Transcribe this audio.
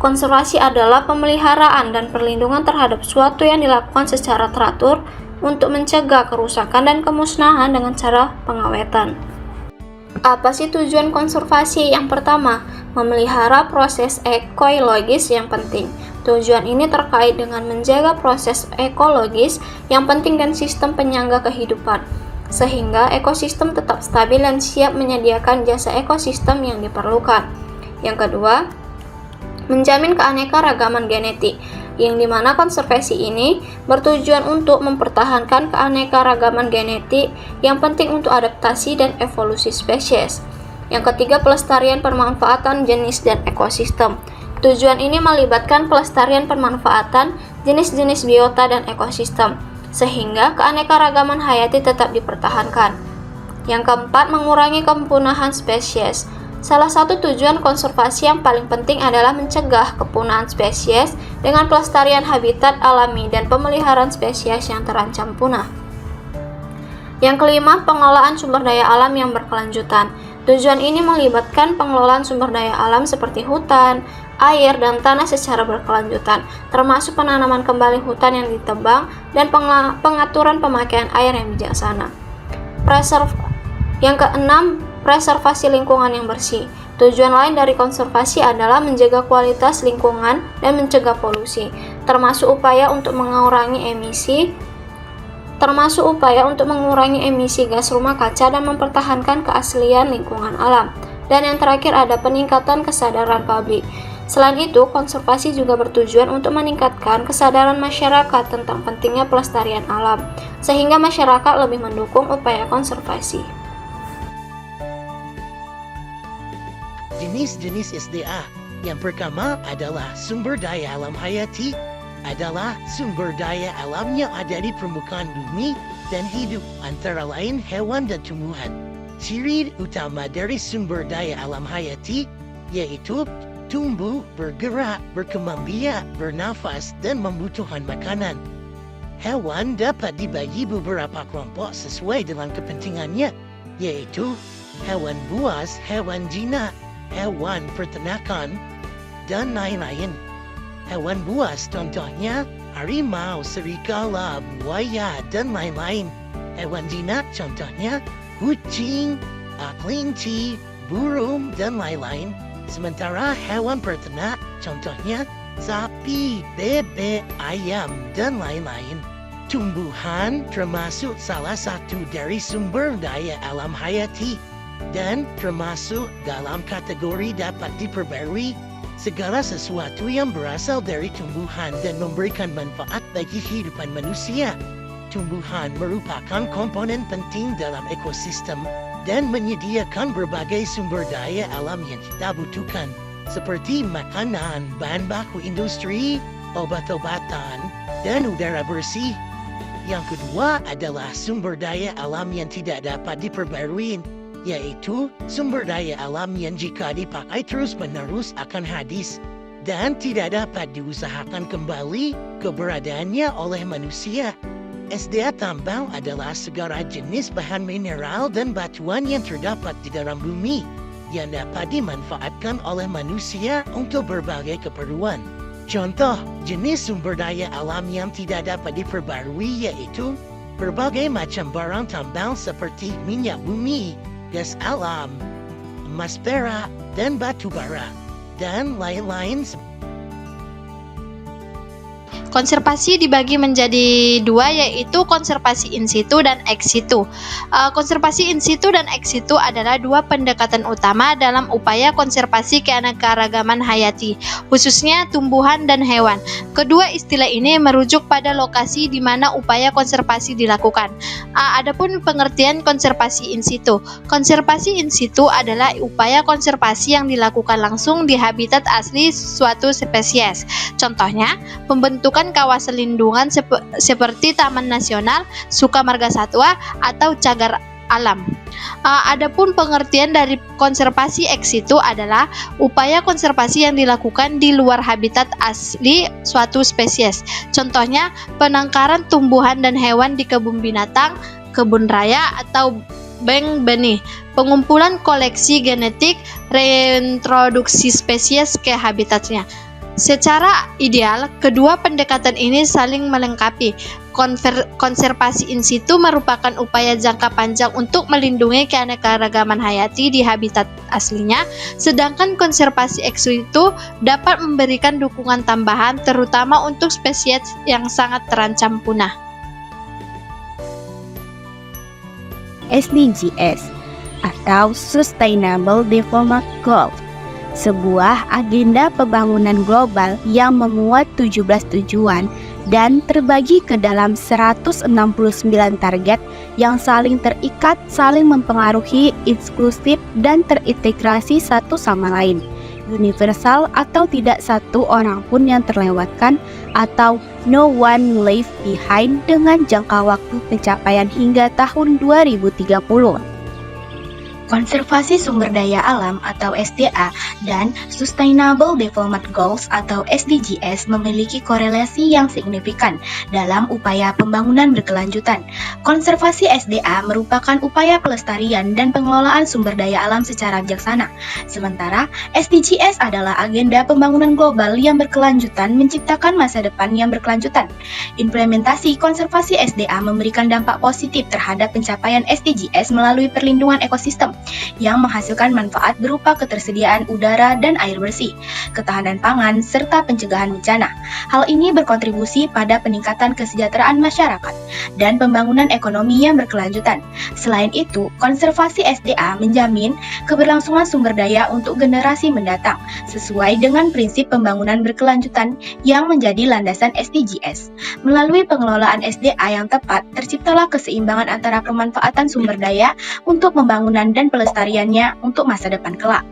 Konservasi adalah pemeliharaan dan perlindungan terhadap suatu yang dilakukan secara teratur untuk mencegah kerusakan dan kemusnahan dengan cara pengawetan. Apa sih tujuan konservasi? Yang pertama, memelihara proses ekologis yang penting. Tujuan ini terkait dengan menjaga proses ekologis yang penting dan sistem penyangga kehidupan, sehingga ekosistem tetap stabil dan siap menyediakan jasa ekosistem yang diperlukan. Yang kedua, menjamin keanekaragaman genetik, yang dimana konservasi ini bertujuan untuk mempertahankan keanekaragaman genetik yang penting untuk adaptasi dan evolusi spesies. Yang ketiga, pelestarian pemanfaatan jenis dan ekosistem. Tujuan ini melibatkan pelestarian pemanfaatan jenis-jenis biota dan ekosistem, sehingga keanekaragaman hayati tetap dipertahankan. Yang keempat, mengurangi kepunahan spesies. Salah satu tujuan konservasi yang paling penting adalah mencegah kepunahan spesies dengan pelestarian habitat alami dan pemeliharaan spesies yang terancam punah. Yang kelima, pengelolaan sumber daya alam yang berkelanjutan. Tujuan ini melibatkan pengelolaan sumber daya alam seperti hutan, air, dan tanah secara berkelanjutan, termasuk penanaman kembali hutan yang ditebang dan pengaturan pemakaian air yang bijaksana. Yang keenam, preservasi lingkungan yang bersih. Tujuan lain dari konservasi adalah menjaga kualitas lingkungan dan mencegah polusi, termasuk upaya untuk mengurangi emisi gas rumah kaca dan mempertahankan keaslian lingkungan alam. Dan yang terakhir ada peningkatan kesadaran publik. Selain itu, konservasi juga bertujuan untuk meningkatkan kesadaran masyarakat tentang pentingnya pelestarian alam, sehingga masyarakat lebih mendukung upaya konservasi. Jenis-jenis SDA. Yang pertama adalah sumber daya alam hayati, adalah sumber daya alam yang ada di permukaan bumi dan hidup, antara lain hewan dan tumbuhan. Ciri utama dari sumber daya alam hayati yaitu tumbuh, bergerak, berkembang biak, bernafas, dan membutuhkan makanan. Hewan dapat dibagi beberapa kelompok sesuai dengan kepentingannya, yaitu hewan buas, hewan jinak, hewan peternakan, dan lain-lain. Hewan buas contohnya harimau, serigala, buaya, dan lain-lain. Hewan jinak contohnya kucing, kelinci, burung, dan lain-lain. Sementara hewan peternak contohnya sapi, bebek, ayam, dan lain-lain. Tumbuhan termasuk salah satu dari sumber daya alam hayati dan termasuk dalam kategori dapat diperbarui. Segala sesuatu yang berasal dari tumbuhan dan memberikan manfaat bagi kehidupan manusia. Tumbuhan merupakan komponen penting dalam ekosistem dan menyediakan berbagai sumber daya alam yang kita butuhkan, seperti makanan, bahan baku industri, obat-obatan, dan udara bersih. Yang kedua adalah sumber daya alam yang tidak dapat diperbarui, yaitu sumber daya alam yang jika dipakai terus-menerus akan habis dan tidak dapat diusahakan kembali keberadaannya oleh manusia. SDA tambang adalah segala jenis bahan mineral dan batuan yang terdapat di dalam bumi yang dapat dimanfaatkan oleh manusia untuk berbagai keperluan. Contoh jenis sumber daya alam yang tidak dapat diperbarui yaitu berbagai macam barang tambang seperti minyak bumi, gas alam, emas perak, dan batu bara, dan lain-lain. Konservasi dibagi menjadi dua, yaitu konservasi in situ dan ex situ. Konservasi in situ dan ex situ adalah dua pendekatan utama dalam upaya konservasi keanekaragaman hayati, khususnya tumbuhan dan hewan. Kedua istilah ini merujuk pada lokasi di mana upaya konservasi dilakukan. Adapun pengertian konservasi in situ. Konservasi in situ adalah upaya konservasi yang dilakukan langsung di habitat asli suatu spesies. Contohnya, pembentukan kawasan lindungan seperti Taman Nasional, Sukamarga Satwa, atau cagar alam. Adapun pengertian dari konservasi ex situ adalah upaya konservasi yang dilakukan di luar habitat asli suatu spesies. Contohnya, penangkaran tumbuhan dan hewan di kebun binatang, kebun raya, atau bank benih, pengumpulan koleksi genetik, reintroduksi spesies ke habitatnya. Secara ideal, kedua pendekatan ini saling melengkapi. Konservasi in situ merupakan upaya jangka panjang untuk melindungi keanekaragaman hayati di habitat aslinya, sedangkan konservasi ex situ dapat memberikan dukungan tambahan terutama untuk spesies yang sangat terancam punah. SDGs atau Sustainable Development Goals, sebuah agenda pembangunan global yang memuat 17 tujuan dan terbagi ke dalam 169 target yang saling terikat, saling mempengaruhi, inklusif, dan terintegrasi satu sama lain, universal atau tidak satu orang pun yang terlewatkan atau no one left behind dengan jangka waktu pencapaian hingga tahun 2030. Konservasi sumber daya alam atau SDA dan Sustainable Development Goals atau SDGs memiliki korelasi yang signifikan dalam upaya pembangunan berkelanjutan. Konservasi SDA merupakan upaya pelestarian dan pengelolaan sumber daya alam secara bijaksana. Sementara SDGs adalah agenda pembangunan global yang berkelanjutan menciptakan masa depan yang berkelanjutan. Implementasi konservasi SDA memberikan dampak positif terhadap pencapaian SDGs melalui perlindungan ekosistem yang menghasilkan manfaat berupa ketersediaan udara dan air bersih, ketahanan pangan, serta pencegahan bencana. Hal ini berkontribusi pada peningkatan kesejahteraan masyarakat dan pembangunan ekonomi yang berkelanjutan. Selain itu, konservasi SDA menjamin keberlangsungan sumber daya untuk generasi mendatang, sesuai dengan prinsip pembangunan berkelanjutan yang menjadi landasan SDGs. Melalui pengelolaan SDA yang tepat, terciptalah keseimbangan antara pemanfaatan sumber daya untuk pembangunan dan pelestariannya untuk masa depan kelak.